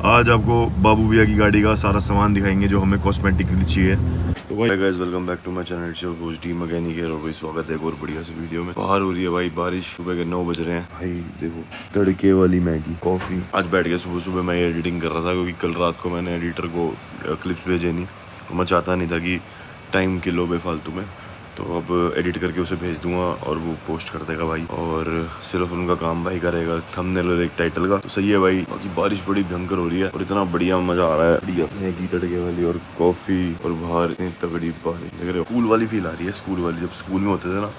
आज आपको बाबू भैया की गाड़ी का सारा सामान दिखाएंगे जो हमें कॉस्मेटिक के लिए चाहिए। तो भाई guys, welcome back to my channel it's the mechanic है। और भाई स्वागत है एक और बढ़िया सी वीडियो में। बाहर हो रही है भाई बारिश, सुबह के 9 बज रहे हैं। भाई देखो, तड़के वाली मैगी कॉफी। आज बैठ के सुबह सुबह मैं एडिटिंग कर रहा था क्योंकि कल रात को मैंने एडिटर को क्लिप्स भेजे नहीं, तो मैं चाहता नहीं था कि टाइम किलो बेफालतू में। तो अब एडिट करके उसे भेज दूंगा और वो पोस्ट कर देगा भाई, और सिर्फ उनका काम भाई करेगा थंबनेल और एक टाइटल का। तो सही है भाई। बाकी बारिश बड़ी भयंकर हो रही है और इतना बढ़िया मजा आ रहा है। बढ़िया मैगी तड़के वाली और कॉफी, और बाहर इतनी तगड़ी बारिश देख रहे हो। स्कूल वाली फील आ रही है, स्कूल वाली जब स्कूल में होते थे ना,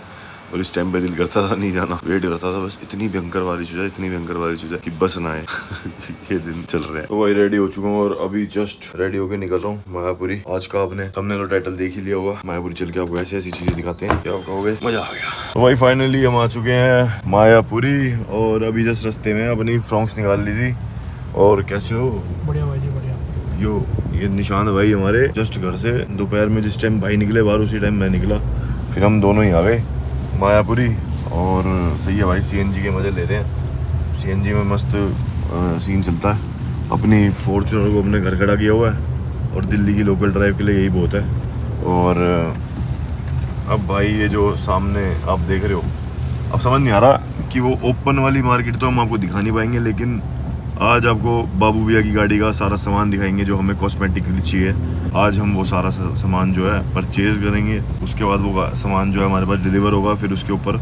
और इस टाइम पे दिल करता था नहीं जाना, वेट करता था बस इतनी भयंकर बारिश हो जाए, इतनी भयंकर बारिश हो जाए कि बस ना आए। ये दिन चल रहे हैं। तो वही रेडी हो चुका हूँ और अभी जस्ट रेडी होके निकल रहा हूँ मायापुरी। आज का आपने थंबनेल और टाइटल देख ही लिया होगा। मायापुरी चल के आपको ऐसी ऐसी चीजें दिखाते हैं, क्या कहोगे, मजा आ गया। तो भाई फाइनली हम आ चुके हैं मायापुरी और अभी जस्ट रास्ते में अपनी फ्रॉक्स निकाल ली थी। और कैसे हो? बढ़िया भाई जी, बढ़िया। यो ये निशांत भाई हमारे जस्ट घर से दोपहर में जिस टाइम भाई निकले बाहर, उसी टाइम मैं निकला, फिर हम दोनों ही आ गए मायापुरी। और सही है भाई, सीएनजी के मज़े ले रहे हैं। सीएनजी में मस्त सीन चलता है। अपनी फॉर्च्यूनर को अपने घर खड़ा किया हुआ है और दिल्ली की लोकल ड्राइव के लिए यही बहुत है। और अब भाई ये जो सामने आप देख रहे हो, अब समझ नहीं आ रहा कि वो ओपन वाली मार्केट तो हम आपको दिखा नहीं पाएंगे, लेकिन आज आपको बाबू भैया की गाड़ी का सारा सामान दिखाएंगे जो हमें कॉस्मेटिक के लिए चाहिए। आज हम वो सारा सामान जो है परचेज़ करेंगे, उसके बाद वो सामान जो है हमारे पास डिलीवर होगा, फिर उसके ऊपर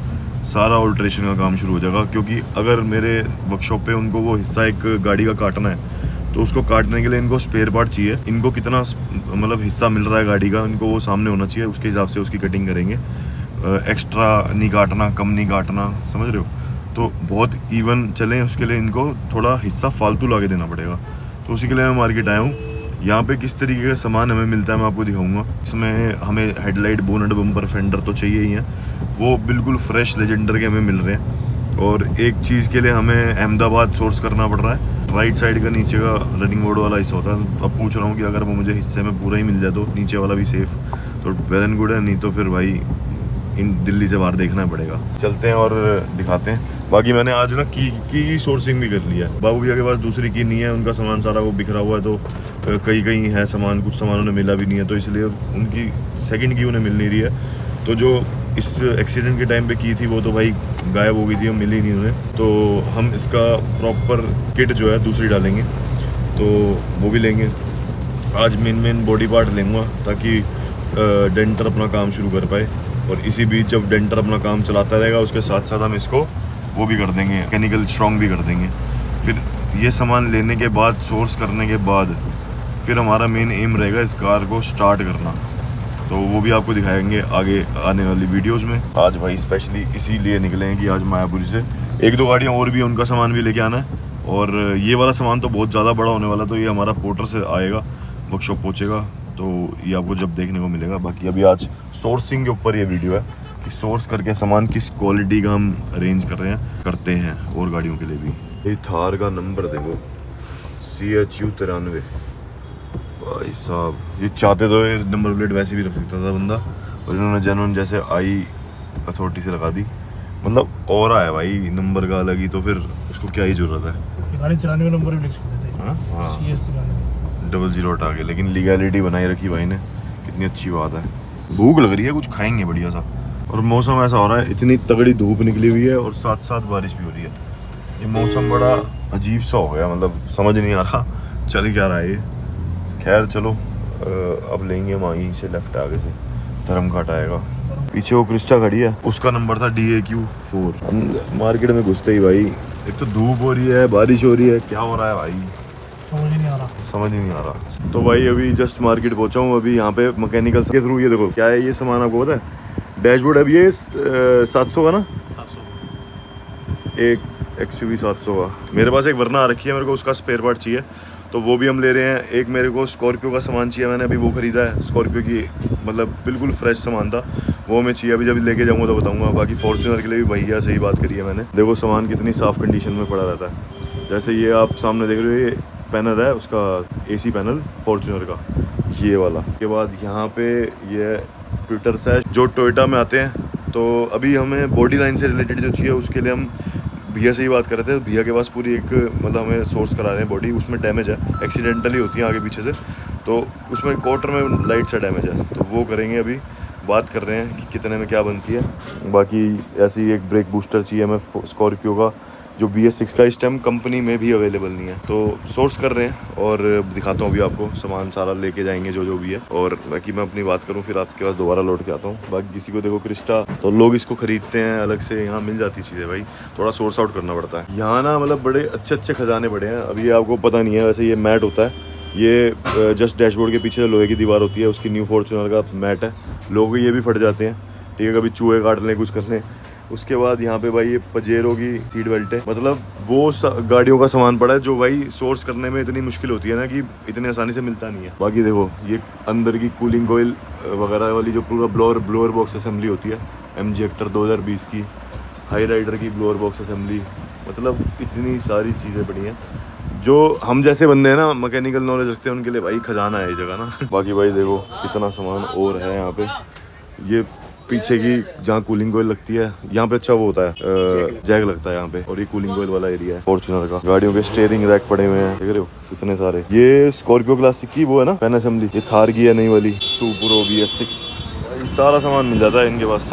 सारा ऑल्ट्रेशन का काम शुरू हो जाएगा। क्योंकि अगर मेरे वर्कशॉप पे उनको वो हिस्सा एक गाड़ी का काटना है, तो उसको काटने के लिए इनको स्पेयर पार्ट चाहिए। इनको कितना मतलब हिस्सा मिल रहा है गाड़ी का, इनको वो सामने होना चाहिए, उसके हिसाब से उसकी कटिंग करेंगे। एक्स्ट्रा नहीं काटना, कम नहीं काटना, समझ रहे हो। तो बहुत इवन चलें उसके लिए इनको थोड़ा हिस्सा फालतू ला के देना पड़ेगा। तो उसी के लिए मैं मार्केट आया हूँ। यहाँ पे किस तरीके का सामान हमें मिलता है मैं आपको दिखाऊंगा। इसमें हमें हेडलाइट, बोनट, बम्पर, फेंडर तो चाहिए ही हैं, वो बिल्कुल फ्रेश लेजेंडर के हमें मिल रहे हैं। और एक चीज़ के लिए हमें अहमदाबाद सोर्स करना पड़ रहा है। राइट साइड का नीचे का रनिंग बोर्ड वाला हिस्सा होता है। अब पूछ रहा हूँ कि अगर वो मुझे हिस्से में पूरा ही मिल जाए तो नीचे वाला भी सेफ़, तो वेल एंड गुड है, नहीं तो फिर भाई इन दिल्ली से बाहर देखना पड़ेगा। चलते हैं और दिखाते हैं। बाकी मैंने आज ना की सोर्सिंग भी कर लिया है। बाबू भैया के पास दूसरी की नहीं है, उनका सामान सारा वो बिखरा हुआ है, तो कहीं कहीं है सामान, कुछ सामान उन्हें मिला भी नहीं है, तो इसलिए उनकी सेकंड की उन्हें मिल नहीं रही है। तो जो इस एक्सीडेंट के टाइम पे की थी वो तो भाई गायब हो गई थी, मिली नहीं उन्हें। तो हम इसका प्रॉपर किट जो है दूसरी डालेंगे, तो वो भी लेंगे। आज मेन बॉडी पार्ट लेंगे ताकि डेंटर अपना काम शुरू कर पाए। और इसी बीच जब डेंटर अपना काम चलाता रहेगा, उसके साथ साथ हम इसको वो भी कर देंगे, मैकेनिकल स्ट्रॉन्ग भी कर देंगे। फिर ये सामान लेने के बाद, सोर्स करने के बाद, फिर हमारा मेन एम रहेगा इस कार को स्टार्ट करना। तो वो भी आपको दिखाएंगे आगे आने वाली वीडियोस में। आज भाई स्पेशली इसीलिए निकले हैं कि आज मायापुरी से एक दो गाड़ियाँ और भी, उनका सामान भी लेके आना है। और ये वाला सामान तो बहुत ज़्यादा बड़ा होने वाला, तो ये हमारा पोर्टर से आएगा, वर्कशॉप पहुँचेगा, तो ये आपको जब देखने को मिलेगा। बाकी अभी आज सोर्सिंग के ऊपर ये वीडियो है कि सोर्स करके सामान किस क्वालिटी का हम अरेंज करते हैं और गाड़ियों के लिए भी। ये थार का नंबर देखो, CHU 93। भाई साहब, ये चाहते तो ये नंबर प्लेट वैसे भी रख सकता था बंदा, और इन्होंने जेन्युइन जैसे आई अथॉरिटी से लगा दी। मतलब और आया भाई नंबर का अलग ही, तो फिर उसको क्या ही जरूरत है। गाड़ी चलाने का नंबर भी लिख सकते थे। हाँ, CS 00 हटा के, लेकिन लीगैलिटी बनाई रखी भाई ने, कितनी अच्छी बात है। भूख लग रही है, कुछ खाएंगे बढ़िया सा। और मौसम ऐसा हो रहा है, इतनी तगड़ी धूप निकली हुई है और साथ साथ बारिश भी हो रही है। ये मौसम बड़ा अजीब सा हो गया, मतलब समझ नहीं आ रहा चल क्या रहा है ये। खैर चलो, अब लेंगे हम वहीं से लेफ्ट आगे से, धर्मघाट आएगा। पीछे वो क्रिस्टा खड़ी है, उसका नंबर था DAQ 4। मार्केट में घुसते ही भाई, एक तो धूप हो रही है, बारिश हो रही है, क्या हो रहा है भाई समझ ही नहीं आ रहा। तो भाई अभी जस्ट मार्केट पहुंचा हूँ। अभी यहाँ पे मैकेनिकल के थ्रू, ये देखो क्या है ये सामान, आपको पता है डैशबोर्ड है ये 700 का ना, 700 एक XUV 700 का। मेरे पास एक वरना आ रखी है, मेरे को उसका स्पेयर पार्ट चाहिए, तो वो भी हम ले रहे हैं। एक मेरे को स्कॉर्पियो का सामान चाहिए, मैंने अभी वो खरीदा है स्कॉर्पियो की, मतलब बिल्कुल फ्रेश सामान था, वो हमें चाहिए। अभी जब लेके जाऊँगा तो बताऊँगा। बाकी फॉर्च्यूनर के लिए भी भैया से ही बात करी है मैंने। देखो सामान कितनी साफ़ कंडीशन में पड़ा रहता है। जैसे ये आप सामने देख रहे हो, ये पैनल है उसका, AC पैनल फॉर्च्यूनर का, ये वाला। के बाद यहाँ पे ये ट्विटर्स है जो टोयोटा में आते हैं। तो अभी हमें बॉडी लाइन से रिलेटेड जो चाहिए, उसके लिए हम भैया से ही बात कर रहे थे, भैया के पास पूरी एक मतलब हमें सोर्स करा रहे हैं बॉडी, उसमें डैमेज है, एक्सीडेंटली होती है आगे पीछे से, तो उसमें क्वार्टर में लाइट सा डैमेज है, तो वो करेंगे अभी, बात कर रहे हैं कि कितने में क्या बनती है। बाकी ऐसी एक ब्रेक बूस्टर चाहिए हमें स्कॉर्पियो का, जो BS6 का इस टाइम कंपनी में भी अवेलेबल नहीं है, तो सोर्स कर रहे हैं और दिखाता हूँ अभी आपको, सामान सारा लेके जाएंगे जो भी है। और बाकी मैं अपनी बात करूँ फिर आपके पास दोबारा लौट के आता हूँ। बाकी किसी को देखो क्रिस्टा, तो लोग इसको खरीदते हैं अलग से, यहाँ मिल जाती चीज़ें भाई, थोड़ा सोर्स आउट करना पड़ता है। यहाँ ना मतलब बड़े अच्छे खजाने पड़े हैं। अभी आपको पता नहीं है, वैसे ये मैट होता है, ये जस्ट डैशबोर्ड के पीछे लोहे की दीवार होती है, उसकी न्यू फॉर्च्यूनर का मैट है। लोग ये भी फट जाते हैं, ठीक है, कभी चूहे काट लें, कुछ कर लें। उसके बाद यहाँ पे भाई ये पजेरो की सीट बेल्ट है, मतलब वो गाड़ियों का सामान पड़ा है जो भाई सोर्स करने में इतनी मुश्किल होती है ना कि इतनी आसानी से मिलता नहीं है। बाकी देखो ये अंदर की कूलिंग कोयल वगैरह वाली जो पूरा ब्लोअर बॉक्स असेंबली होती है, MG हेक्टर 2020 की, हाई राइडर की ब्लोअर बॉक्स असेंबली, मतलब इतनी सारी चीज़ें पड़ी हैं। जो हम जैसे बंदे हैं ना, मैकेनिकल नॉलेज रखते हैं, उनके लिए भाई खजाना है ये जगह ना। बाकी भाई देखो कितना सामान और है यहाँ पे। ये पीछे की जहाँ कूलिंग कोयल लगती है, यहाँ पे अच्छा वो होता है जैक लगता है यहाँ पे, और ये कूलिंग कोयल वाला एरिया है फॉर्च्यूनर का। गाड़ियों के स्टीयरिंग रैक पड़े हुए हैं, देख रहे हो कितने सारे। ये स्कॉर्पियो क्लासिक की वो है ना पैन असेंबली, ये थार की है नई वाली, सुप्रो BS6, सारा सामान मिल जाता है इनके पास,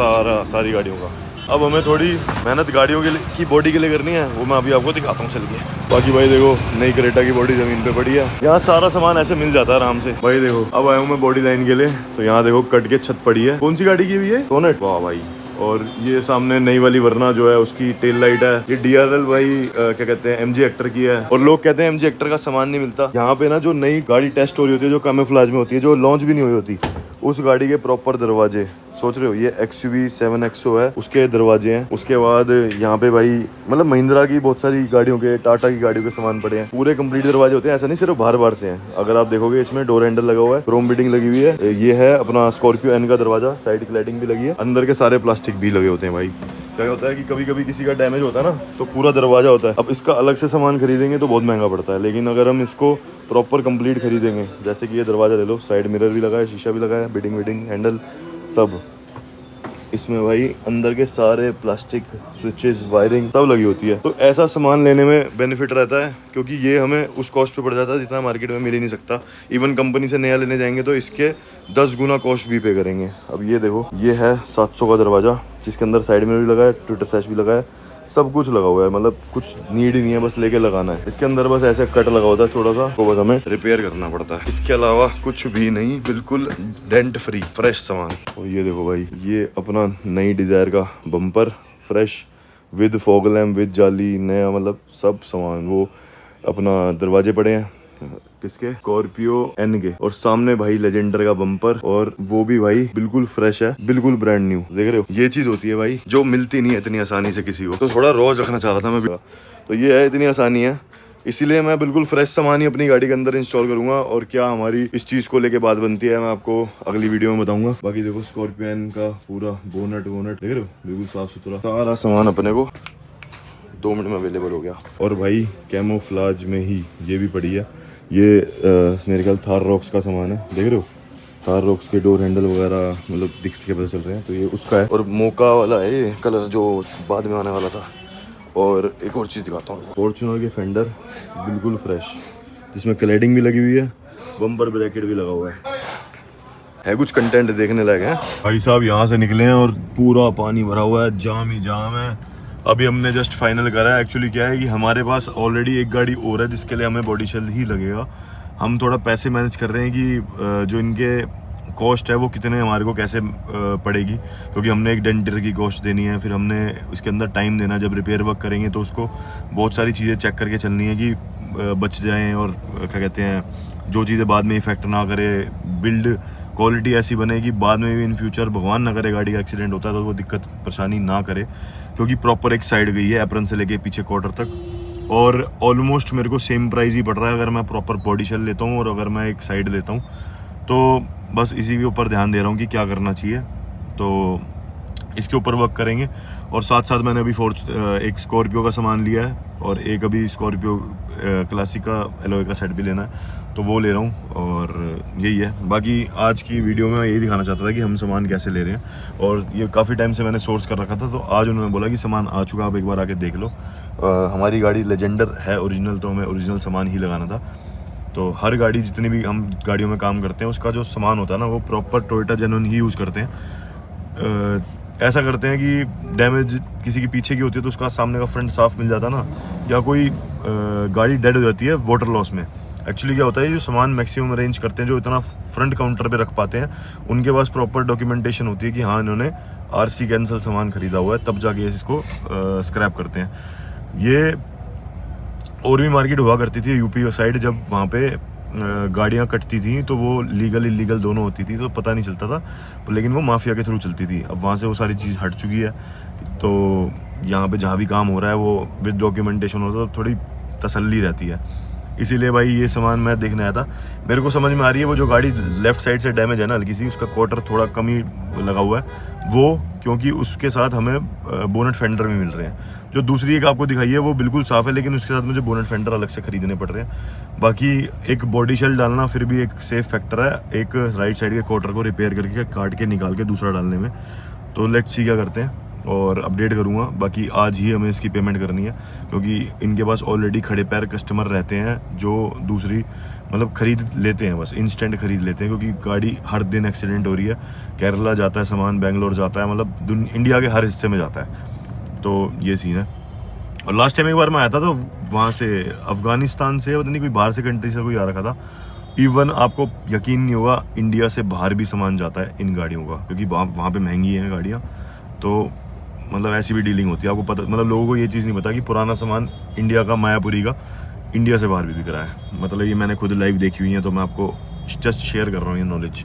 सारी गाड़ियों का। अब हमें थोड़ी मेहनत गाड़ियों के लिए की बॉडी के लिए करनी है, वो मैं अभी आपको दिखाता हूँ चल के। बाकी भाई देखो नई क्रेटा की बॉडी जमीन पे पड़ी है, यहाँ सारा सामान ऐसे मिल जाता है आराम से। भाई देखो अब आया हूँ मैं बॉडी लाइन के लिए, तो यहाँ देखो कट के छत पड़ी है। कौन सी गाड़ी की हुई है? सोनेट। वाह भाई। और ये सामने नई वाली वरना जो है उसकी टेल लाइट है। ये DRL भाई क्या कहते हैं, MG हेक्टर की है। और लोग कहते हैं MG हेक्टर का सामान नहीं मिलता यहाँ पे ना। जो नई गाड़ी टेस्ट हो रही होती है, जो कैमोफ्लेज में होती है, जो लॉन्च भी नहीं हुई होती, उस गाड़ी के प्रॉपर दरवाजे, सोच रहे हो ये XUV 7XO है, उसके दरवाजे हैं। उसके बाद यहाँ पे भाई मतलब महिंद्रा की बहुत सारी गाड़ियों के, टाटा की गाड़ियों के सामान पड़े हैं, पूरे कंप्लीट दरवाजे होते हैं, ऐसा नहीं सिर्फ बाहर से हैं। अगर आप देखोगे इसमें डोर हैंडल लगा हुआ है, क्रोम बिडिंग लगी हुई है। ये है अपना स्कॉर्पियो N का दरवाजा, साइड की लाइटिंग भी लगी है, अंदर के सारे प्लास्टिक भी लगे होते हैं भाई। क्या होता है कि कभी कभी किसी का डैमेज होता है ना, तो पूरा दरवाजा होता है। अब इसका अलग से सामान खरीदेंगे तो बहुत महंगा पड़ता है, लेकिन अगर हम इसको प्रॉपर कंप्लीट खरीदेंगे, जैसे कि ये दरवाजा ले लो, साइड मिरर भी लगा है, शीशा भी लगा है, बिडिंग हैंडल सब इसमें भाई, अंदर के सारे प्लास्टिक, स्विचेस, वायरिंग सब लगी होती है। तो ऐसा सामान लेने में बेनिफिट रहता है, क्योंकि ये हमें उस कॉस्ट पे पड़ जाता है जितना मार्केट में मिल ही नहीं सकता। इवन कंपनी से नया लेने जाएंगे तो इसके 10 गुना कॉस्ट भी पे करेंगे। अब ये देखो, ये है 700 का दरवाजा, जिसके अंदर साइड में भी लगा है, ट्विटर सैश भी लगा है, सब कुछ लगा हुआ है, मतलब कुछ नीड ही नहीं है, बस लेके लगाना है। इसके अंदर बस ऐसे कट लगा होता है छोटा सा, वो बस हमें रिपेयर करना पड़ता है। इसके अलावा कुछ भी नहीं, बिल्कुल डेंट फ्री फ्रेश सामान। और ये देखो भाई, ये अपना नई डिजायर का bumper, fresh, with fog lamp, with जाली, नया, मतलब सब सामान। वो अपना दरवाजे पड़े हैं किसके, स्कॉर्पियो N के, और सामने भाई लेजेंडर का बम्पर, और वो भी भाई बिल्कुल फ्रेश है, बिल्कुल ब्रांड न्यू। देख रहे हो, ये चीज होती है भाई जो मिलती नहीं है इतनी आसानी से किसी को, तो थोड़ा रोज रखना चाह रहा था मैं भी। तो ये है, इतनी आसानी है, इसीलिए मैं बिल्कुल फ्रेश सामान ही अपनी गाड़ी के अंदर इंस्टॉल करूंगा। और क्या हमारी इस चीज को लेके बात बनती है, मैं आपको अगली वीडियो में बताऊंगा। बाकी देखो स्कॉर्पियो N का पूरा बोनट देख रहे हो, बिल्कुल साफ सुथरा, सारा सामान अपने को 2 मिनट में अवेलेबल हो गया। और भाई कैमोफ्लेज में ही ये भी पड़ी है, ये मेरे ख्याल थार रॉक्स का सामान है, देख रहे हो, थार रॉक्स के डोर हैंडल वगैरह मतलब दिख के पता चल रहे हैं, तो ये उसका है। और मोका वाला है ये कलर जो बाद में आने वाला था। और एक और चीज़ दिखाता हूँ, फॉर्च्यूनर के फेंडर बिल्कुल फ्रेश, जिसमें क्लैडिंग भी लगी हुई है, बम्पर ब्रैकेट भी लगा हुआ है कुछ कंटेंट देखने लायक है। भाई साहब यहाँ से निकले हैं और पूरा पानी भरा हुआ है, जाम ही जाम है। अभी हमने जस्ट फाइनल करा है। एक्चुअली क्या है कि हमारे पास ऑलरेडी एक गाड़ी और है जिसके लिए हमें बॉडी शेल ही लगेगा। हम थोड़ा पैसे मैनेज कर रहे हैं कि जो इनके कॉस्ट है वो कितने हमारे को कैसे पड़ेगी, क्योंकि हमने एक डेंटर की कॉस्ट देनी है, फिर हमने उसके अंदर टाइम देना। जब रिपेयर वर्क करेंगे तो उसको बहुत सारी चीज़ें चेक करके चलनी है कि बच जाएं, और क्या कहते हैं जो चीज़ें बाद में इफेक्ट ना करे, बिल्ड क्वालिटी ऐसी बने कि बाद में भी इन फ्यूचर भगवान ना करे गाड़ी का एक्सीडेंट होता है तो वो दिक्कत परेशानी ना करे। क्योंकि प्रॉपर एक साइड गई है एप्रन से लेके पीछे क्वार्टर तक, और ऑलमोस्ट मेरे को सेम प्राइस ही पड़ रहा है अगर मैं प्रॉपर बॉडी शेल लेता हूँ और अगर मैं एक साइड लेता हूँ। तो बस इसी के ऊपर ध्यान दे रहा हूँ कि क्या करना चाहिए। तो इसके ऊपर वर्क करेंगे। और साथ साथ मैंने अभी एक स्कॉर्पियो का सामान लिया है और एक अभी स्कॉर्पियो क्लासिक का एलॉय का सेट भी लेना है, तो वो ले रहा हूँ। और यही है, बाकी आज की वीडियो में मैं यही दिखाना चाहता था कि हम सामान कैसे ले रहे हैं। और ये काफ़ी टाइम से मैंने सोर्स कर रखा था, तो आज उन्होंने बोला कि सामान आ चुका, आप एक बार आके देख लो। हमारी गाड़ी लेजेंडर है ओरिजिनल, तो हमें ओरिजिनल सामान ही लगाना था। तो हर गाड़ी, जितनी भी हम गाड़ियों में काम करते हैं, उसका जो सामान होता है ना, वो प्रॉपर टोयोटा जेन्युइन ही यूज़ करते हैं। ऐसा करते हैं कि डैमेज किसी की पीछे की होती है तो उसका सामने का फ्रंट साफ मिल जाता ना, या कोई गाड़ी डेड हो जाती है वाटर लॉस में। एक्चुअली क्या होता है, जो सामान मैक्सिमम अरेंज करते हैं, जो इतना फ्रंट काउंटर पे रख पाते हैं, उनके पास प्रॉपर डॉक्यूमेंटेशन होती है कि हाँ इन्होंने आरसी कैंसल सामान खरीदा हुआ है, तब जाके इसको स्क्रैप करते हैं। ये और भी मार्केट हुआ करती थी यूपी साइड, जब वहाँ पे गाड़ियाँ कटती थी तो वो लीगल इलीगल दोनों होती थी, तो पता नहीं चलता था, लेकिन वो माफिया के थ्रू चलती थी। अब वहाँ से वो सारी चीज़ हट चुकी है, तो यहाँ पे जहाँ भी काम हो रहा है वो विद डॉक्यूमेंटेशन होता है, तो थोड़ी तसल्ली रहती है। इसीलिए भाई ये सामान मैं देखने आया था। मेरे को समझ में आ रही है वो जो गाड़ी लेफ्ट साइड से डैमेज है ना हल्की सी, उसका क्वार्टर थोड़ा कम ही लगा हुआ है वो, क्योंकि उसके साथ हमें बोनट फेंडर भी मिल रहे हैं। जो दूसरी एक आपको दिखाई है वो बिल्कुल साफ़ है, लेकिन उसके साथ मुझे बोनट फेंडर अलग से खरीदने पड़ रहे हैं। बाकी एक बॉडी शेल डालना फिर भी एक सेफ फैक्टर है, एक राइट साइड के क्वार्टर को रिपेयर करके काट के निकाल के दूसरा डालने में। तो लेट्स सी क्या करते हैं, और अपडेट करूँगा। बाकी आज ही हमें इसकी पेमेंट करनी है, क्योंकि इनके पास ऑलरेडी खड़े पैर कस्टमर रहते हैं जो दूसरी मतलब ख़रीद लेते हैं, बस इंस्टेंट ख़रीद लेते हैं, क्योंकि गाड़ी हर दिन एक्सीडेंट हो रही है। केरला जाता है सामान, बेंगलोर जाता है, मतलब इंडिया के हर हिस्से में जाता है। तो ये सीन है। और लास्ट टाइम एक बार मैं आया था तो वहाँ से अफ़गानिस्तान से, पता नहीं कोई बाहर से कंट्री से कोई आ रखा था। इवन आपको यकीन नहीं होगा, इंडिया से बाहर भी सामान जाता है इन गाड़ियों का, क्योंकि वहाँ पे महंगी हैं गाड़ियाँ। तो मतलब ऐसी भी डीलिंग होती है, आपको पता, मतलब लोगों को ये चीज़ नहीं पता कि पुराना सामान इंडिया का, मायापुरी का, इंडिया से बाहर भी बिक रहा है। मतलब ये मैंने खुद लाइव देखी हुई है, तो मैं आपको जस्ट शेयर कर रहा हूँ ये नॉलेज।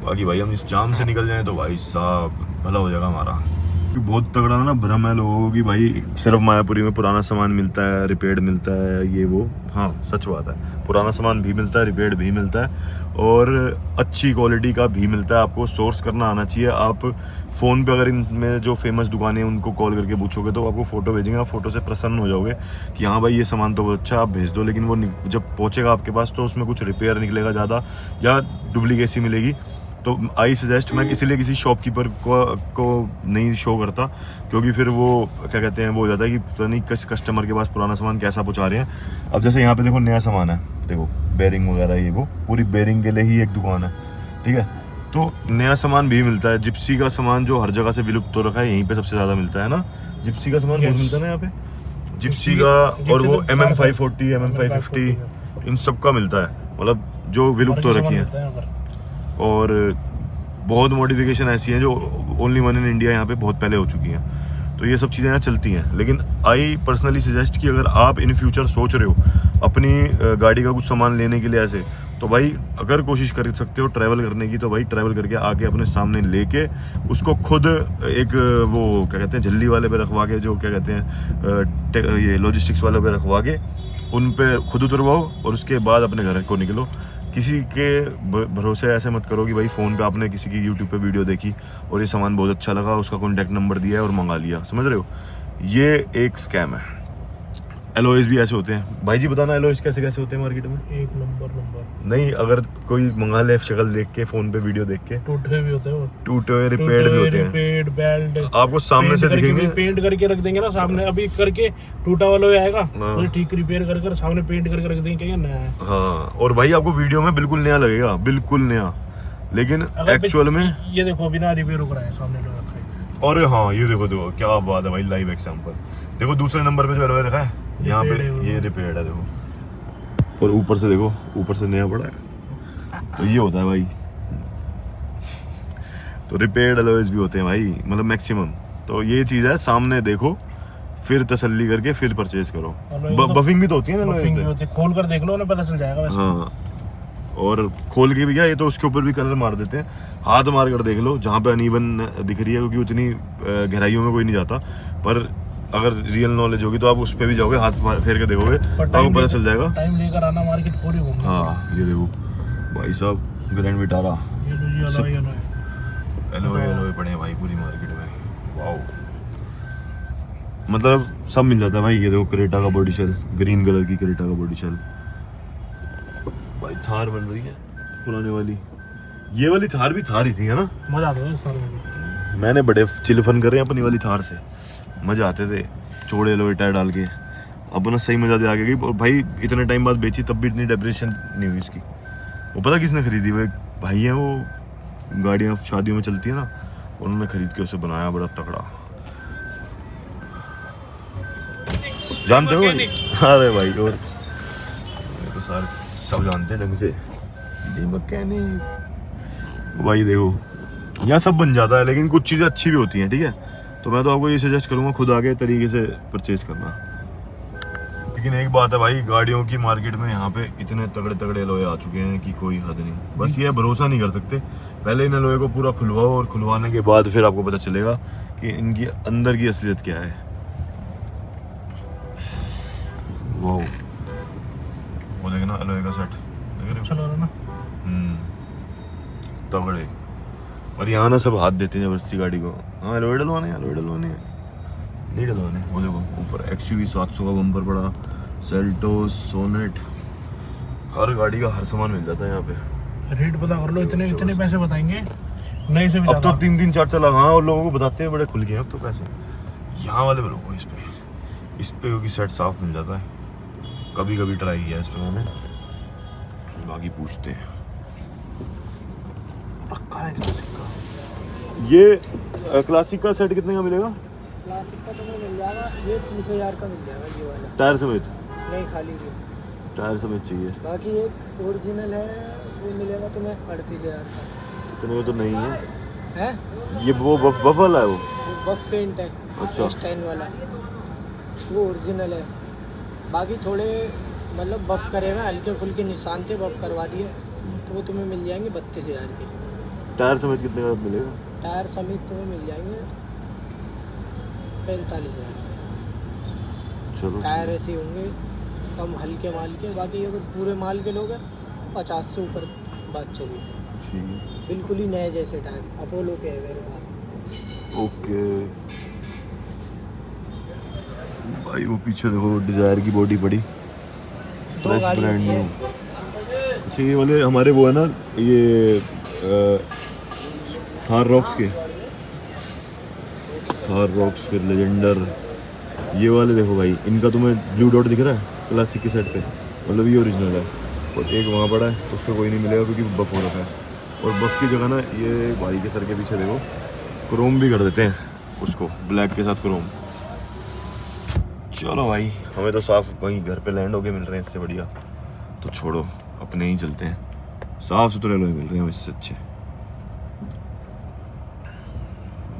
बाकी भाई हम इस जाम से निकल जाएँ तो भाई साहब भला हो जाएगा हमारा। बहुत तगड़ा ना भ्रम है लोगों को कि भाई सिर्फ मायापुरी में पुराना सामान मिलता है, रिपेयर्ड मिलता है, ये वो। हाँ सच बात है, पुराना सामान भी मिलता है, रिपेयर्ड भी मिलता है, और अच्छी क्वालिटी का भी मिलता है। आपको सोर्स करना आना चाहिए। आप फ़ोन पे अगर इनमें जो फेमस दुकानें हैं उनको कॉल करके पूछोगे तो आपको फ़ोटो भेजेंगे, आप फ़ोटो से प्रसन्न हो जाओगे कि हाँ भाई ये सामान तो बहुत अच्छा, आप भेज दो। लेकिन वो जब पहुँचेगा आपके पास तो उसमें कुछ रिपेयर निकलेगा ज़्यादा, या डुप्लीकेसी मिलेगी। तो आई सजेस्ट, मैं इसीलिए किसी शॉपकीपर को नहीं शो करता, क्योंकि फिर वो क्या कहते हैं, वो हो जाता है कि पता नहीं किस कस्टमर के पास पुराना सामान कैसा पहुंचा रहे हैं। अब जैसे यहाँ पे देखो नया सामान है, देखो बेरिंग वगैरह, ये वो पूरी बेरिंग के लिए ही एक दुकान है, ठीक है। तो नया सामान भी मिलता है। जिप्सी का सामान जो हर जगह से विलुप्त हो रखा है, यहीं पे सबसे ज़्यादा मिलता है ना, जिप्सी का सामान बहुत मिलता है ना यहाँ पे, जिप्सी का। और वो MM540, MM550 इन सब का मिलता है, मतलब जो विलुप्त हो रखी है। और बहुत मॉडिफिकेशन ऐसी हैं जो ओनली वन इन इंडिया यहाँ पे बहुत पहले हो चुकी हैं। तो ये सब चीज़ें यहाँ चलती हैं। लेकिन आई पर्सनली सजेस्ट कि अगर आप इन फ्यूचर सोच रहे हो अपनी गाड़ी का कुछ सामान लेने के लिए ऐसे, तो भाई अगर कोशिश कर सकते हो ट्रैवल करने की, तो भाई ट्रैवल करके आके अपने सामने लेके उसको खुद एक वो क्या कहते हैं झल्ली वाले पे रखवा के, जो क्या कहते हैं ये लॉजिस्टिक्स वाले पे रखवा के उन पे खुद उतरवाओ, और उसके बाद अपने घर को निकलो। किसी के भरोसे ऐसे मत करो कि भाई फ़ोन पे आपने किसी की यूट्यूब पे वीडियो देखी और ये सामान बहुत अच्छा लगा, उसका कॉन्टैक्ट नंबर दिया है और मंगा लिया। समझ रहे हो, ये एक स्कैम है। एलओएस भी ऐसे होते हैं। भाई जी बताना एलओएस कैसे कैसे होते हैं मार्केट में? एक नंबर नहीं, अगर कोई मंगा ले शक्ल देख के, फ़ोन पे वीडियो देख के, टूटे भी होते हैं, वो टूटे हुए रिपेयर्ड भी होते हैं, रिपेयर्ड बेल्ट आपको सामने से दिखेंगे, पेंट करके रख देंगे ना सामने, अभी करके टूटा वाला आएगा तो ठीक रिपेयर कर सामने पेंट करके रख देंगे, क्या नया है। हाँ, और भाई आपको वीडियो में बिल्कुल नया लगेगा, बिल्कुल नया, लेकिन एक्चुअल में ये देखो बिना रिपेयर हो रहा है, सामने लगा रखा है। और हाँ ये देखो क्या बात है भाई, लाइव एग्जांपल देखो। दूसरे नंबर पे जो एलॉय रखा है यहाँ पे, ये रिपेयर्ड है देखो, और ऊपर से देखो, ऊपर से नया पड़ा है। तो ये होता है भाई, तो रिपेयर्ड एलॉयज भी होते हैं भाई, मतलब मैक्सिमम। तो ये चीज़ है, सामने देखो फिर तसल्ली करके फिर परचेज करो। बफिंग भी तो होती है ना, बफिंग भी होती है, खोल कर देख लो ना, पता चल जाएगा वैसे। हाँ, और खोल के भी क्या, ये तो उसके ऊपर भी कलर मार देते हैं, हाथ मार कर देख लो जहाँ पे अनइवन दिख रही है, क्योंकि उतनी गहराइयों में कोई नहीं जाता। पर अगर रियल नॉलेज होगी तो आप उस पे भी जाओगे, हाथ फेर के देखोगे तो आपको पता चल जाएगा। टाइम लेकर आना, मार्केट पूरी घूमना। हाँ ये देखो भाई साहब, ग्रैंड विटारा, ये लो जी, एलॉय पड़े हैं भाई पूरी मार्केट में। वाओ, मतलब सब मिल जाता है भाई। ये देखो क्रेटा का बॉडी शेल, ग्रीन कलर की क्रेटा का बॉडी शेल भाई। थार बन रही है पुराने वाली, ये वाली थार भी थार ही थी है ना। मजा आता था सारे में। मैंने बड़े चिल फन कर रहे हैं अपनी वाली थार से, मजा आते थे चौड़े लोहे टायर डाल के। अब ना सही मजा दे आगे गई। और भाई इतने टाइम बाद बेची तब भी इतनी डिप्रेशन नहीं हुई इसकी। वो पता किसने खरीदी, वो एक भाई है, वो गाड़ियाँ शादियों में चलती है ना, उन्होंने खरीद के उसे बनाया बड़ा तगड़ा। जानते हो भाई? अरे भाई और तो सारे सब जानते हैं ढंग से मैकेनिक भाई। देखो यहाँ सब बन जाता है, लेकिन कुछ चीज़ें अच्छी भी होती हैं, ठीक है। तो मैं तो आपको ये सजेस्ट करूँगा खुद आगे तरीके से परचेज करना। लेकिन एक बात है भाई, गाड़ियों की मार्केट में यहाँ पे इतने तगड़े तगड़े लोहे आ चुके हैं कि कोई हद नहीं। बस ये भरोसा नहीं कर सकते, पहले इन लोहे को पूरा खुलवाओ और खुलवाने के बाद फिर आपको पता चलेगा कि इनकी अंदर की असलियत क्या है। वो देखना लोहे का सेट देख रहे हो? चलो ना तगड़े। और यहाँ ना सब हाथ देते हैं जबरदस्ती गाड़ी को, हाँ लोहे डलवाने हैं, लोहे डलवाने हैं, नहीं डलवाने। वो देखो ऊपर XUV 700 का बम्पर पड़ा, सेल्टोस, सोनेट, हर गाड़ी का हर सामान मिल जाता है यहाँ पे। रेट पता कर लो, इतने इतने पैसे बताएंगे नहीं से भी अब तो ज्यादा। 3-3 4 हाँ, और लोगों को बताते हैं बड़े खुल गए अब तो पैसे। यहाँ वाले लोगों को इस पे क्योंकि सेट साफ मिल जाता है। कभी कभी ट्राई किया इस पे मैंने, बाकी पूछते हैं। पक्का है क्लासिक का। ये क्लासिक का सेट कितने का मिलेगा? क्लासिक का तुम्हें मिल जाएगा, ये 30,000 का मिल जाएगा ये वाला। टायर समेत? नहीं, खाली ये टायर समेत चाहिए। बाकी एक ओरिजिनल है, वो मिलेगा तुम्हें 38,000 का। इतने में तो नहीं है। है ये वो बफ वाला है वो? बफ पेंट है, अच्छा। स्टैंड वाला, वो ओरिजिनल है। बाकी थोड़े मतलब बफ करे हुए हल्के फुल्के निशान थे, बफ करवा दिए, तो वो तुम्हें मिल जाएंगे 32,000 के। टायर समेत कितने का मिलेगा? टायर समेत तुम्हें मिल जाएंगे 45,000। चलो टायर ऐसे होंगे कम हल्के माल के। बाकी अगर पूरे माल के लोग हैं 50 से ऊपर बात चली। ठीक है, बिल्कुल ही नए जैसे टायर अपोलो के है मेरे पास। ओके भाई। वो पीछे देखो डिजायर की बॉडी पड़ी, फ्रेश ब्रांड न्यू। अच्छा ये वाले हमारे वो है ना, ये थार रॉक्स के, थार रॉक्स, फिर लेजेंडर। ये वाले देखो भाई, इनका तुम्हें ब्लू डॉट दिख रहा है क्लासिक के सेट पे, मतलब ये ओरिजिनल है। और एक वहाँ पड़ा है, उस पर कोई नहीं मिलेगा क्योंकि बफ हो रखा है। और बफ की जगह ना ये भाई के सर के पीछे देखो क्रोम भी कर देते हैं उसको, ब्लैक के साथ क्रोम। चलो भाई, हमें तो साफ वहीं घर पे लैंड होके मिल रहे हैं, इससे बढ़िया तो छोड़ो, अपने ही चलते हैं। साफ सुथरे लोग मिल रहे हैं इससे अच्छे।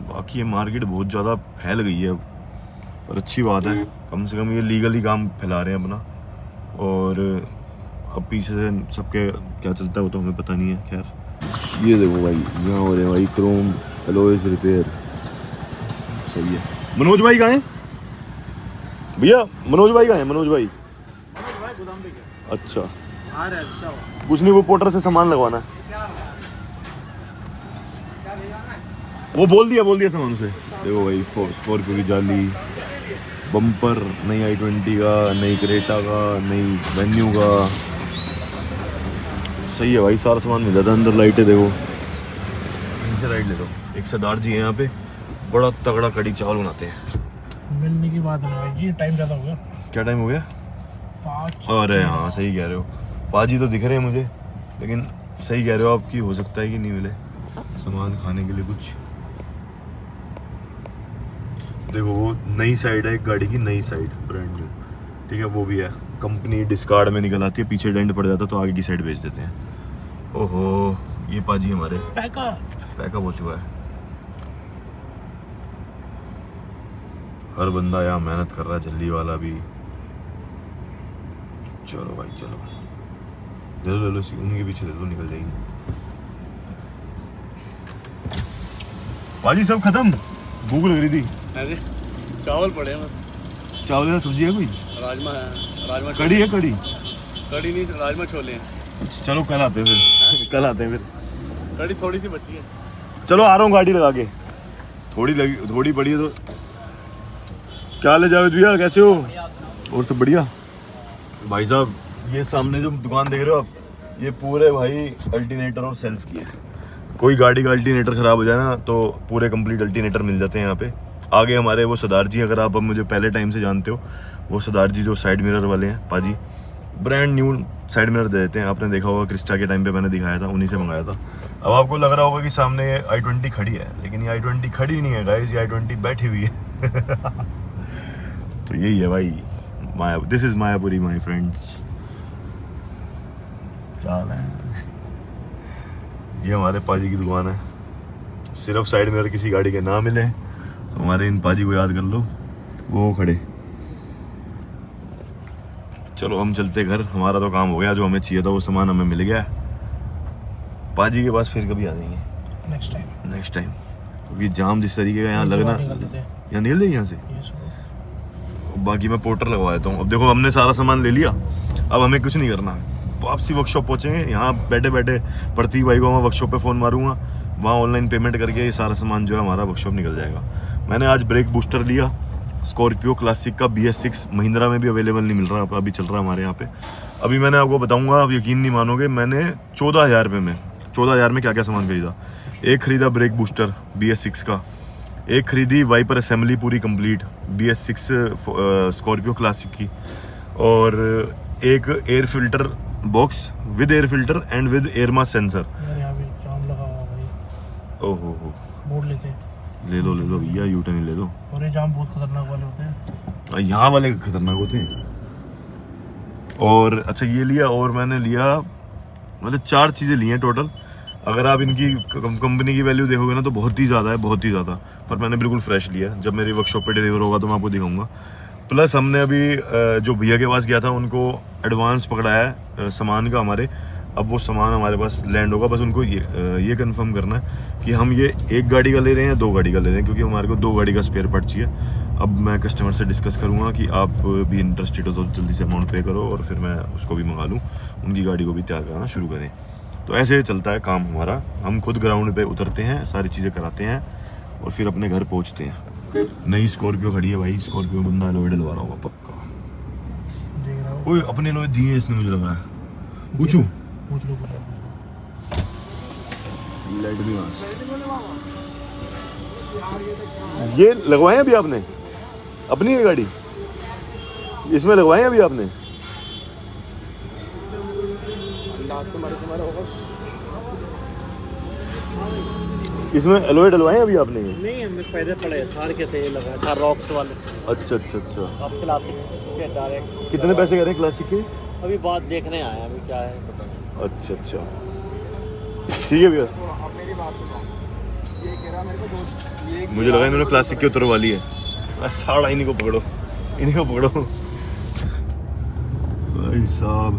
बाकी ये मार्केट बहुत ज़्यादा फैल गई है अब, और अच्छी बात है, कम से कम ये लीगली काम फैला रहे हैं अपना। और अब पीछे से सबके क्या चलता है वो तो हमें पता नहीं है। खैर ये देखो भाई, यहाँ हो रहे हैं भाई क्रोम एलॉयज रिपेयर। सही है। मनोज भाई कहाँ हैं भैया? मनोज भाई कहाँ हैं? मनोज भाई अच्छा, कुछ नहीं, वो पोर्टर से सामान लगवाना है। वो बोल दिया सामान से। देखो भाई स्कॉर्पियो की जाली, बम्पर नई i20 का, नई क्रेटा का, नई वेन्यू का। सही है भाई, सारा सामान मिल जाता है अंदर। लाइटें देखो, इनसे लाइट ले लो। एक सरदार जी हैं यहाँ पे, बड़ा तगड़ा कड़ी चावल बनाते हैं। मिलने की बात नहीं भाई जी, टाइम ज़्यादा हो गया। क्या टाइम हो गया? 5। अरे हाँ सही कह रहे हो, पाजी तो दिख रहे हैं मुझे, लेकिन सही कह रहे हो आपकी, हो सकता है कि नहीं मिले सामान खाने के लिए कुछ। देखो वो नई साइड है एक गाड़ी की, नई साइड ब्रांड न्यू, ठीक है, वो भी है। कंपनी डिस्कार्ड में निकल आती है, पीछे डेंट पड़ जाता है तो आगे की साइड बेच देते हैं। ओहो, ये पाजी हमारे पैकअप हो चुका है। हर बंदा यहाँ मेहनत कर रहा है, जल्दी वाला भी। चलो भाई चलो, ले लो उन्हीं के पीछे ले लो, निकल जाएगी। पाजी सब खत्म, भूख लग रही थी। अरे चावल पड़े हैं, चावल या सब्जी है कोई? राजमा है, राजमा कड़ी है? कड़ी नहीं, राजमा छोले हैं। चलो कल आते हैं फिर। कल आते हैं फिर। कड़ी थोड़ी सी बची है। चलो आ रहा हूँ गाड़ी लगा के, थोड़ी पड़ी है तो क्या हाल है जावेद भैया, कैसे हो? और सब बढ़िया भाई साहब। ये सामने जो दुकान देख रहे हो आप, ये पूरे भाई अल्टरनेटर और सेल्फ की है। कोई गाड़ी का अल्टरनेटर ख़राब हो जाए ना तो पूरे कंप्लीट अल्टरनेटर मिल जाते हैं यहाँ पे। आगे हमारे वो सरदार जी, अगर आप अब मुझे पहले टाइम से जानते हो, वो सरदार जी जो साइड मिरर वाले हैं पाजी, ब्रांड न्यू साइड मिरर दे देते हैं। आपने देखा होगा क्रिस्टा के टाइम पे मैंने दिखाया था, उन्हीं से मंगाया था। अब आपको लग रहा होगा कि सामने i20 खड़ी है, लेकिन ये i20 खड़ी नहीं है गाइस, ये i20 बैठी हुई है। तो यही है भाई Maya, this is Mayapuri my friends. क्या हाल है? ये हमारे पाजी की दुकान है। सिर्फ साइड मिरर किसी गाड़ी के ना मिले तो हमारे इन पाजी को याद कर लो, वो खड़े। चलो हम चलते घर, हमारा तो काम हो गया, जो हमें चाहिए था वो सामान हमें मिल गया। पाजी के पास फिर कभी आ जाएंगे नेक्स्ट टाइम, क्योंकि जाम जिस तरीके का यहाँ लगना, यहाँ निकल जाए यहाँ से। बाकी मैं पोर्टर लगवा देता हूँ। अब देखो हमने सारा सामान ले लिया, अब हमें कुछ नहीं करना, वापसी वर्कशॉप पहुँचेंगे। यहाँ बैठे बैठे प्रतीक भाई को मैं वर्कशॉप पे फ़ोन मारूंगा, वहाँ ऑनलाइन पेमेंट करके ये सारा सामान जो है हमारा वर्कशॉप निकल जाएगा। मैंने आज ब्रेक बूस्टर लिया स्कॉर्पियो क्लासिक का BS6, महिंद्रा में भी अवेलेबल नहीं मिल रहा, अभी चल रहा है हमारे यहाँ पे। अभी मैंने आपको बताऊंगा, आप यकीन नहीं मानोगे, मैंने 14,000 रुपये में 14,000 में क्या क्या सामान खरीदा। एक खरीदा ब्रेक बूस्टर BS6 का, एक खरीदी वाइपर असेंबली पूरी कंप्लीट BS6 स्कॉर्पियो क्लासिक की, और एक air filter box with air filter and with air mass sensor. ओहो हो, मोड़ लेते हैं, ले लो भैया, यूटर्न ही ले लो। और ये जाम बहुत खतरनाक वाले होते हैं, यहाँ वाले खतरनाक होते हैं। और अच्छा ये लिया, और मैंने लिया मतलब 4 चीज़ें ली हैं टोटल। अगर आप इनकी कंपनी की वैल्यू देखोगे ना तो बहुत ही ज़्यादा है, बहुत ही ज़्यादा, पर मैंने बिल्कुल फ्रेश लिया। जब मेरी वर्कशॉप पे डिलीवर होगा तो मैं आपको दिखाऊंगा। प्लस हमने अभी जो भैया के पास गया था उनको एडवांस पकड़ाया है सामान का हमारे। अब वो सामान हमारे पास लैंड होगा, बस उनको ये कंफर्म करना है कि हम ये एक गाड़ी का ले रहे हैं या 2 गाड़ी का ले रहे हैं, क्योंकि हमारे को 2 गाड़ी का स्पेयर पार्ट चाहिए। अब मैं कस्टमर से डिस्कस करूँगा कि आप भी इंटरेस्टेड हो तो जल्दी से अमाउंट पे करो, और फिर मैं उसको भी मंगा लूँ, उनकी गाड़ी को भी तैयार कराना शुरू करें। तो ऐसे चलता है काम हमारा। हम खुद ग्राउंड पे उतरते हैं, सारी चीज़ें कराते हैं और फिर अपने घर पहुँचते हैं। नई स्कॉर्पियो खड़ी है भाई, स्कॉर्पियो बंदा लोहे डलवा रहा होगा पक्का। ओए अपने लोहे दिए इसने, मुझे लग रहा है। पूछूं? पूछ लो। लाइट भी ये लगवाए अभी आपने? अपनी है गाड़ी इसमें लगवाए अभी आपने? इसमें एलॉय डलवाए अभी आपने? नहीं, हमने पहले पड़े थार के थे, लगाया था रॉक्स वाले। अच्छा। अब क्लासिक के डायरेक्ट। कितने पैसे कह रहे हैं क्लासिक के? अभी बात देखने आया, अभी क्या है पता नहीं। अच्छा ठीक है भैया। मुझे लगा इन्होंने क्लासिक के उतरवा ली है। साड़ा इन्हीं को पकड़ो भाई साहब।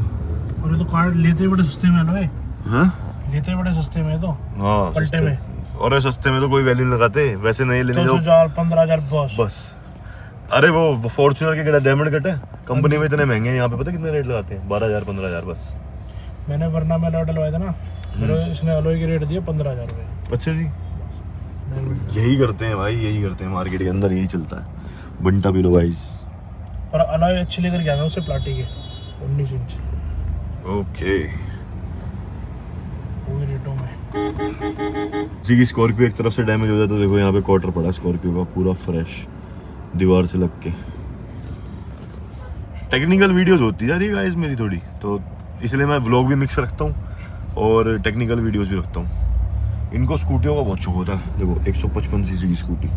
और ये तो कार्ड लेते बड़े सस्ते में है। हाँ लेते बड़े सस्ते में तो। हाँ पलटे में। और सस्ते में तो कोई वैल्यू नहीं लगाते, वैसे नहीं लेने जाओ 15,000 बस। अरे वो फॉर्च्यूनर के कितना डायमंड कट है कंपनी में, इतने महंगे हैं। यहाँ पे पता कितने रेट लगाते हैं? 12,000 15,000 बस। मैंने वरना मैं डलवाया था ना, मेरे इसने अलॉय के रेट दिए 15,000 रुपये। अच्छा जी, यही करते हैं भाई, यही करते हैं मार्केट के अंदर, यही चलता है। बंटा भी लो गाइस। पर अलॉय अच्छी लेकर गया था उससे, प्लाटी के 19 इंच। ओके, वही रेटों में। किसी की स्कॉर्पियो एक तरफ से डैमेज हो जाए तो देखो यहाँ पे क्वार्टर पड़ा स्कॉर्पियो का पूरा फ्रेश, दीवार से लग के। टेक्निकल वीडियोस होती जा रही है गाइस मेरी थोड़ी, तो इसलिए मैं व्लॉग भी मिक्स रखता हूँ और टेक्निकल वीडियोस भी रखता हूँ। इनको स्कूटियों का बहुत शौक होता है। देखो 155 सीसी की स्कूटी,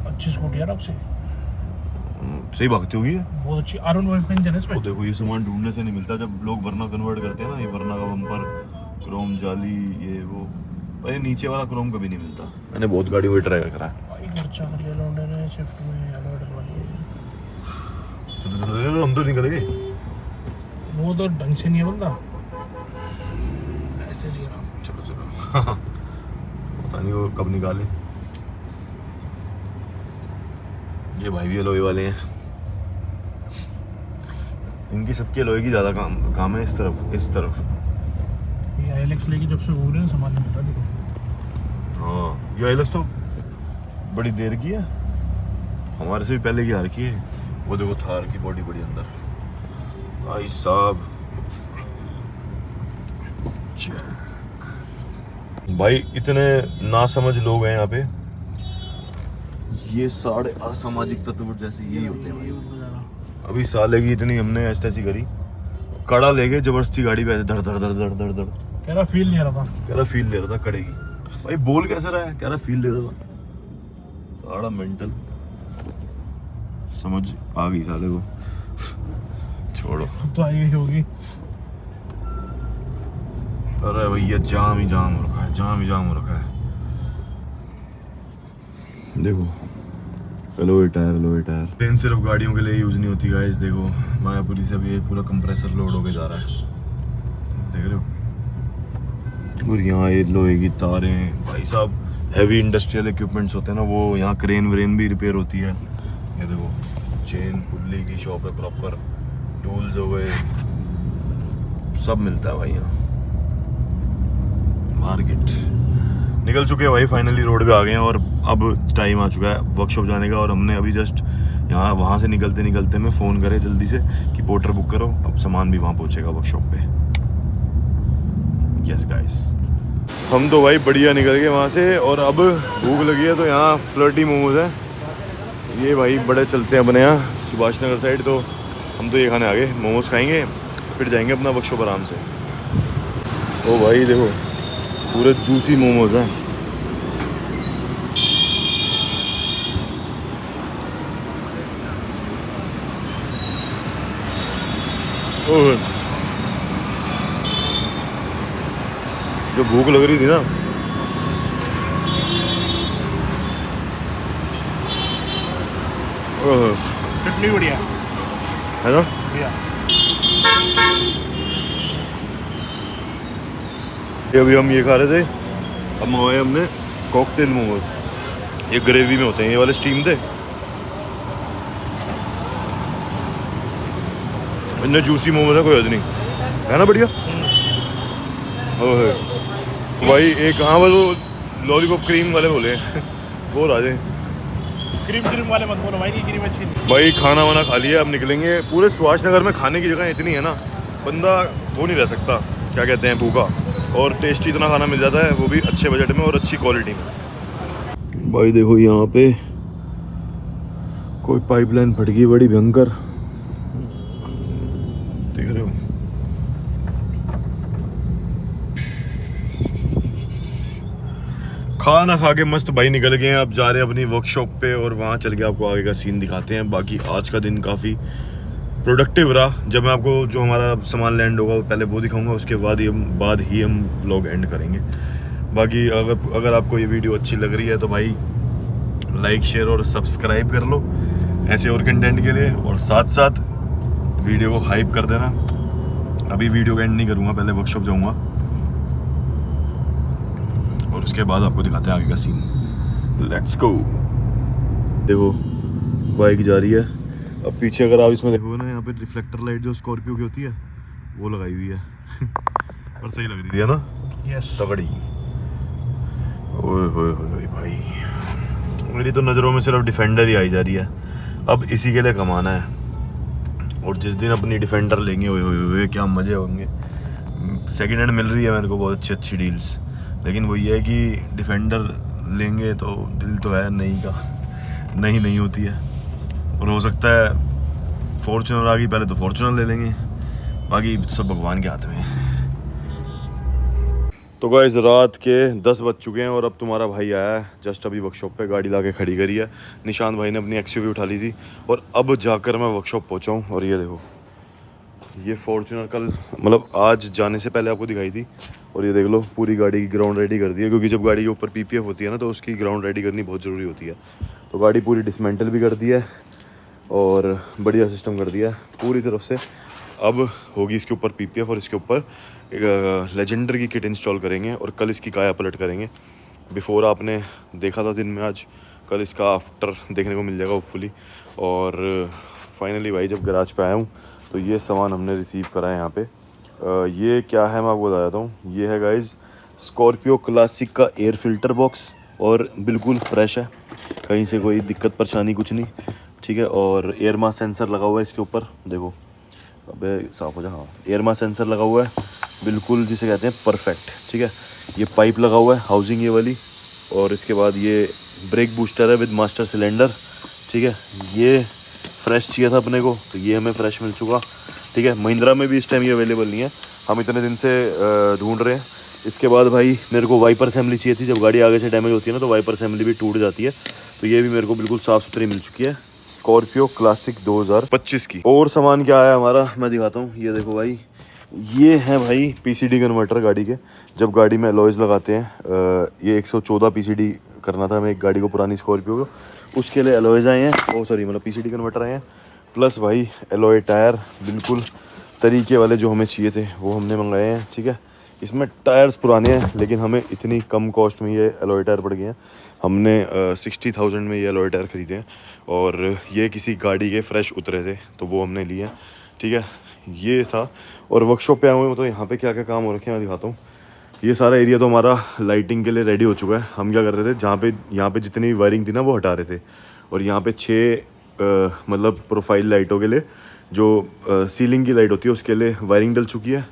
अच्छी स्कूटी है आपसे, सही भागती होगी, बहुत अच्छी। R1 का इंजन है इसमें। तो देखो ये सामान ढूंढने से नहीं मिलता, जब लोग वरना कन्वर्ट करते हैं ना, ये वरना का बम्पर, क्रोम जाली, ये वो, अरे नीचे वाला क्रोम कभी नहीं मिलता। मैंने बहुत गाड़ी में ट्राई करा है। भाई खर्चा कर लिया लौंडे ने, शिफ्ट में अलॉय डलवा लिए। चलो हम तो निकलेंगे। वो तो ढंग से नहीं है बंदा, ऐसे जी रहा। चलो पता नहीं वो कब निकाले। ये भाई भी लोहे वाले हैं, इनकी सबके लोहे की ज़्यादा काम है। इस तरफ ये आइलेक्स लेके जब से घूम रहे हैं सामान नहीं मिल रहा। हाँ, ये आइलेक्स तो बड़ी देर की है, हमारे से भी पहले की आ रखी है। वो देखो थार की बॉडी बड़ी अंदर भाई साहब। भाई इतने नासमझ लोग हैं यहाँ पे, ये सारे असामाजिक तत्व जैसे यही होते हैं भाई। अभी साले की इतनी हमने ऐसी करी, कड़ा ले गए जबरदस्ती गाड़ी पे ऐसे धड़ धड़ धड़ धड़ धड़ धड़। कह रहा फील नहीं आ रहा था, कह रहा फील ले रहा था कड़े की। भाई बोल कैसे रहा है, कह रहा फील ले रहा था। सारा मेंटल, समझ आ गई साले को। छोड़ो, अब तो आई गई होगी। अरे भैया जाम ही जाम हो रखा है, जाम ही जाम हो रखा है। देखो लोहे टायर। ट्रेन सिर्फ गाड़ियों के लिए यूज नहीं होती गाइस। देखो मायापुरी से भी पूरा कंप्रेसर लोड होके जा रहा है, देख रहे हो। और यहाँ ये लोहे की तारें, भाई साहब हैवी इंडस्ट्रियल इक्विपमेंट्स होते हैं ना, वो यहाँ क्रेन व्रेन भी रिपेयर होती है। ये देखो चेन पुल्ली की शॉप है प्रॉपर, टूल्स हो गए, सब मिलता है भाई यहाँ। मार्केट निकल चुके हैं भाई, फाइनली रोड पे आ गए हैं और अब टाइम आ चुका है वर्कशॉप जाने का। और हमने अभी जस्ट यहाँ वहाँ से निकलते निकलते में फ़ोन करे जल्दी से कि पोर्टर बुक करो, अब सामान भी वहाँ पहुँचेगा वर्कशॉप पे। यस गाइस, हम तो भाई बढ़िया निकल गए वहाँ से और अब भूख लगी है तो यहाँ फ्लर्टी मोमोज है। ये भाई बड़े चलते हैं अपने यहाँ सुभाष नगर साइड, तो हम तो ये खाने आ गए। मोमोज खाएंगे फिर जाएंगे अपना वर्कशॉप आराम से। ओ भाई देखो पूरे जूसी मोमोज हैं। जो भूख लग रही थी ना, चटनी बढ़िया है ना। बढ़िया। ये अभी हम ये खा रहे थे, अब मंगवाए हमने कॉकटेल मोमोज। ये ग्रेवी में होते हैं, ये वाले स्टीम थे, इतने जूसी मोमोज है कोई हद नहीं, है ना। बढ़िया भाई। एक हाँ बस वो लॉलीपॉप क्रीम वाले बोले वो राजे, क्रीम वाले मत बोलो भाई, की क्रीम अच्छी नहीं। भाई खाना वाना खा लिया, अब निकलेंगे। पूरे सुभाष नगर में खाने की जगह इतनी है ना, बंदा वो नहीं रह सकता, क्या कहते हैं, भूखा। और टेस्टी इतना खाना मिल जाता है, वो भी अच्छे बजट में और अच्छी क्वालिटी में। भाई देखो यहाँ पे कोई पाइपलाइन फट गई बड़ी भयंकर, देख रहे हो। खाना खा के मस्त भाई निकल गए हैं, अब जा रहे हैं अपनी वर्कशॉप पे और वहाँ चल के आपको आगे का सीन दिखाते हैं। बाकी आज का दिन काफ़ी प्रोडक्टिव रहा। जब मैं आपको जो हमारा सामान लैंड होगा पहले वो दिखाऊंगा, उसके बाद ही हम व्लॉग एंड करेंगे। बाकी अगर आपको ये वीडियो अच्छी लग रही है तो भाई लाइक शेयर और सब्सक्राइब कर लो ऐसे और कंटेंट के लिए, और साथ साथ वीडियो को हाइप कर देना। अभी वीडियो को एंड नहीं करूँगा, पहले वर्कशॉप जाऊँगा और उसके बाद आपको दिखाते हैं आगे का सीन। Let's go. देखो बाइक जा रही है, अब पीछे अगर आप इसमें देखोगे ना, यहाँ पे रिफ्लेक्टर लाइट जो स्कॉर्पियो की होती है वो लगाई हुई है और सही लग रही है ना। यस तगड़ी। ओए होए होए भाई, मेरी तो नज़रों में सिर्फ डिफेंडर ही आई जा रही है। अब इसी के लिए कमाना है, और जिस दिन अपनी डिफेंडर लेंगे ओए होए होए क्या मज़े होंगे। सेकेंड हैंड मिल रही है मेरे को बहुत अच्छी अच्छी डील्स, लेकिन वो ये है कि डिफेंडर लेंगे तो दिल तो है नहीं का, नहीं होती है। और हो सकता है फॉर्च्यूनर आ गई, पहले तो फॉर्च्यूनर ले लेंगे, बाकी सब भगवान के हाथ में है। तो गाइस रात के 10 बज चुके हैं और अब तुम्हारा भाई आया है जस्ट अभी वर्कशॉप पे, गाड़ी लाके खड़ी करी है। निशांत भाई ने अपनी एक्सयूवी उठा ली थी और अब जाकर मैं वर्कशॉप पहुंचा हूँ। और ये देखो ये फॉर्च्यूनर कल मतलब आज जाने से पहले आपको दिखाई थी, और ये देख लो पूरी गाड़ी की ग्राउंड रेडी कर दी है, क्योंकि जब गाड़ी के ऊपर पीपीएफ होती है ना तो उसकी ग्राउंड रेडी करनी बहुत ज़रूरी होती है। तो गाड़ी पूरी डिसमेंटल भी कर दी है और बढ़िया सिस्टम कर दिया है पूरी तरफ से। अब होगी इसके ऊपर पीपीएफ और इसके ऊपर एक लेजेंडर की किट इंस्टॉल करेंगे और कल इसकी काया पलट करेंगे। बिफोर आपने देखा था दिन में, आज कल इसका आफ्टर देखने को मिल जाएगा होपफुली। और फाइनली भाई जब गैराज पे आया हूँ तो ये सामान हमने रिसीव करा है यहाँ पे। ये क्या है मैं आपको बता देता हूँ। ये है गाइज स्कॉर्पियो क्लासिक का एयर फिल्टर बॉक्स। और बिल्कुल फ्रेश है, कहीं से कोई दिक्कत परेशानी कुछ नहीं, ठीक है। और एयर मास सेंसर लगा हुआ है इसके ऊपर, देखो अबे साफ हो जा, हाँ एयर मास सेंसर लगा हुआ है बिल्कुल जिसे कहते हैं परफेक्ट, ठीक है। ये पाइप लगा हुआ है हाउसिंग ये वाली, और इसके बाद ये ब्रेक बूस्टर है विद मास्टर सिलेंडर, ठीक है। ये फ्रेश चाहिए था अपने को, तो ये हमें फ्रेश मिल चुका, ठीक है। महिंद्रा में भी इस टाइम ये अवेलेबल नहीं है, हम इतने दिन से ढूंढ रहे हैं। इसके बाद भाई मेरे को वाइपर असेंबली चाहिए थी, जब गाड़ी आगे से डैमेज होती है ना तो वाइपर असेंबली भी टूट जाती है, तो ये भी मेरे को बिल्कुल साफ़ सुथरी मिल चुकी है। स्कॉर्पियो क्लासिक 2025 की। और सामान क्या आया हमारा मैं दिखाता हूँ, ये देखो भाई, ये है भाई पीसीडी कन्वर्टर गाड़ी के। जब गाड़ी में अलॉयज़ लगाते हैं, ये 114 पीसीडी करना था हमें एक गाड़ी को, पुरानी स्कॉर्पियो को, उसके लिए अलॉयज़ आए हैं, ओ सॉरी मतलब पीसीडी कन्वर्टर आए हैं, प्लस भाई एलॉय टायर बिल्कुल तरीके वाले जो हमें चाहिए थे वो हमने मंगाए हैं, ठीक है। इसमें टायर्स पुराने हैं लेकिन हमें इतनी कम कॉस्ट में ये एलॉय टायर पड़ गए हैं, हमने 60,000 में ये एलॉय टायर खरीदे हैं, और ये किसी गाड़ी के फ्रेश उतरे थे तो वो हमने लिए हैं, ठीक है। ये था, और वर्कशॉप पे आए हुए तो यहाँ पे क्या क्या काम हो रखे हैं मैं दिखाता हूँ। ये सारा एरिया तो हमारा लाइटिंग के लिए रेडी हो चुका है। हम क्या कर रहे थे, जहाँ पे यहाँ पे जितनी वायरिंग थी ना वो हटा रहे थे, और यहाँ पे 6 मतलब प्रोफाइल लाइटों के लिए जो सीलिंग की लाइट होती है उसके लिए वायरिंग डल चुकी है,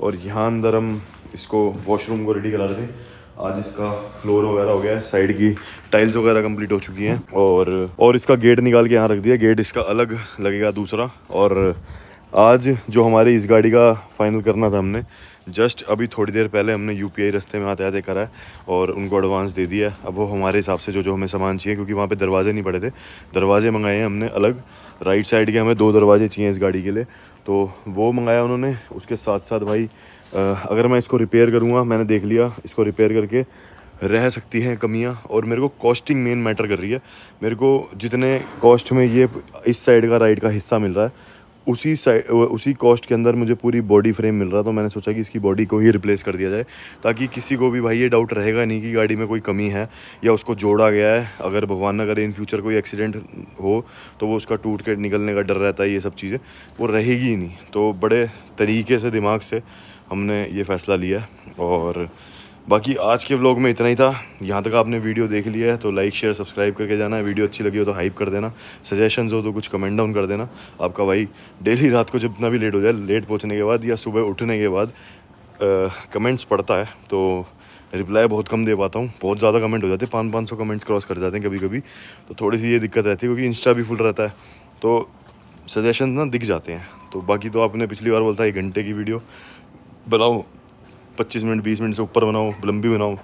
और यहाँ अंदर हम इसको वॉशरूम को रेडी करा रहे थे। आज इसका फ्लोर वगैरह हो गया है, साइड की टाइल्स वगैरह कंप्लीट हो चुकी हैं, और इसका गेट निकाल के यहाँ रख दिया, गेट इसका अलग लगेगा दूसरा। और आज जो हमारी इस गाड़ी का फाइनल करना था हमने, जस्ट अभी थोड़ी देर पहले हमने यूपीआई रास्ते में आते आते करा है और उनको एडवांस दे दिया है। अब वो हमारे हिसाब से जो हमें सामान चाहिए, क्योंकि वहाँ पे दरवाजे नहीं पड़े थे, दरवाजे मंगाए हैं हमने अलग, राइट साइड के हमें 2 दरवाजे चाहिए इस गाड़ी के लिए, तो वो मंगाया उन्होंने। उसके साथ साथ भाई अगर मैं इसको रिपेयर करूँगा, मैंने देख लिया इसको रिपेयर करके रह सकती हैं कमियां, और मेरे को कॉस्टिंग मेन मैटर कर रही है। मेरे को जितने कॉस्ट में ये इस साइड का राइड का हिस्सा मिल रहा है, उसी कॉस्ट के अंदर मुझे पूरी बॉडी फ्रेम मिल रहा, तो मैंने सोचा कि इसकी बॉडी को ही रिप्लेस कर दिया जाए, ताकि किसी को भी भाई ये डाउट रहेगा नहीं कि गाड़ी में कोई कमी है या उसको जोड़ा गया है। अगर भगवान न करे इन फ्यूचर कोई एक्सीडेंट हो तो वो उसका टूट के निकलने का डर रहता है, ये सब चीज़ें वो रहेगी ही नहीं। तो बड़े तरीके से दिमाग से हमने ये फ़ैसला लिया। और बाकी आज के व्लॉग में इतना ही था। यहाँ तक आपने वीडियो देख लिया है तो लाइक शेयर सब्सक्राइब करके जाना है। वीडियो अच्छी लगी हो तो हाइप कर देना, सजेशंस हो तो कुछ कमेंट डाउन कर देना। आपका भाई डेली रात को जितना भी लेट हो जाए, लेट पहुँचने के बाद या सुबह उठने के बाद कमेंट्स पढ़ता है, तो रिप्लाई बहुत कम दे पाता हूँ। बहुत ज़्यादा कमेंट हो जाते हैं, 500 कमेंट्स क्रॉस कर जाते हैं कभी कभी, तो थोड़ी सी ये दिक्कत रहती है क्योंकि इंस्टा भी फुल रहता है, तो सजेशन ना दिख जाते हैं। तो बाकी तो आपने पिछली बार बोलता 1 घंटे की वीडियो बनाओ, 25 मिनट 20 मिनट से ऊपर बनाओ, लंबी बनाओ,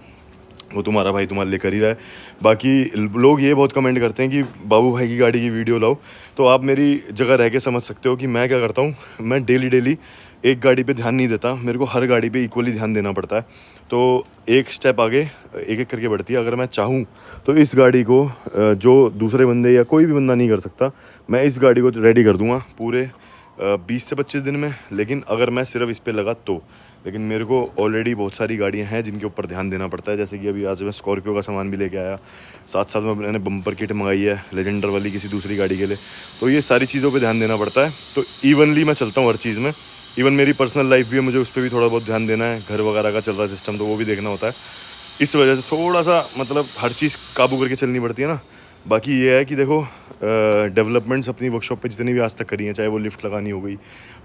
वो तुम्हारा भाई तुम्हारे लिए कर ही रहा है। बाकी लोग ये बहुत कमेंट करते हैं कि बाबू भाई की गाड़ी की वीडियो लाओ, तो आप मेरी जगह रह के समझ सकते हो कि मैं क्या करता हूँ। मैं डेली एक गाड़ी पे ध्यान नहीं देता, मेरे को हर गाड़ी पे इक्वली ध्यान देना पड़ता है, तो एक स्टेप आगे एक एक करके बढ़ती है। अगर मैं चाहूँ तो इस गाड़ी को जो दूसरे बंदे या कोई भी बंदा नहीं कर सकता, मैं इस गाड़ी को रेडी कर दूँगा पूरे 20 से 25 दिन में। लेकिन अगर मैं सिर्फ इस पे लगा तो, लेकिन मेरे को ऑलरेडी बहुत सारी गाड़ियां हैं जिनके ऊपर ध्यान देना पड़ता है। जैसे कि अभी आज मैं स्कॉर्पियो का सामान भी लेके आया, साथ साथ में मैंने बम्पर किट मंगाई है लेजेंडर वाली किसी दूसरी गाड़ी के लिए, तो ये सारी चीज़ों पे ध्यान देना पड़ता है। तो इवनली मैं चलता हूँ हर चीज़ में, इवन मेरी पर्सनल लाइफ भी है, मुझे उस पर भी थोड़ा बहुत ध्यान देना है। घर वगैरह का चल रहा सिस्टम तो वो भी देखना होता है, इस वजह से थोड़ा सा मतलब हर चीज़ काबू करके चलनी पड़ती है ना। बाकी ये है कि देखो डेवलपमेंट्स अपनी वर्कशॉप पे जितनी भी आज तक करी हैं, चाहे वो लिफ्ट लगानी हो गई,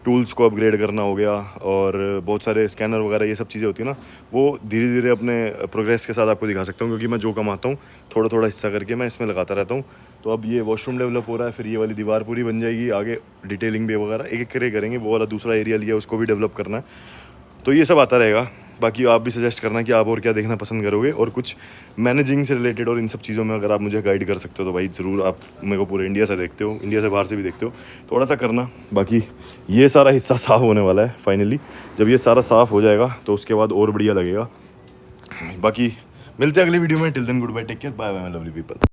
टूल्स को अपग्रेड करना हो गया, और बहुत सारे स्कैनर वगैरह ये सब चीज़ें होती है ना, वो धीरे धीरे अपने प्रोग्रेस के साथ आपको दिखा सकता हूँ, क्योंकि मैं जो कमाता हूँ थोड़ा थोड़ा हिस्सा करके मैं इसमें लगाता रहता हूँ। तो अब ये वॉशरूम डेवलप हो रहा है, फिर ये वाली दीवार पूरी बन जाएगी, आगे डिटेलिंग भी वगैरह एक एक करके करेंगे। वो वाला दूसरा एरिया लिया उसको भी डेवलप करना है, तो ये सब आता रहेगा। बाकी आप भी सजेस्ट करना कि आप और क्या देखना पसंद करोगे, और कुछ मैनेजिंग से रिलेटेड और इन सब चीज़ों में अगर आप मुझे गाइड कर सकते हो तो भाई ज़रूर। आप मेरे को पूरे इंडिया से देखते हो, इंडिया से बाहर से भी देखते हो, थोड़ा सा करना। बाकी ये सारा हिस्सा साफ़ होने वाला है फाइनली, जब ये सारा साफ़ हो जाएगा तो उसके बाद और बढ़िया लगेगा। बाकी मिलते हैं अगली वीडियो में, till then goodbye, take care, bye bye my lovely people.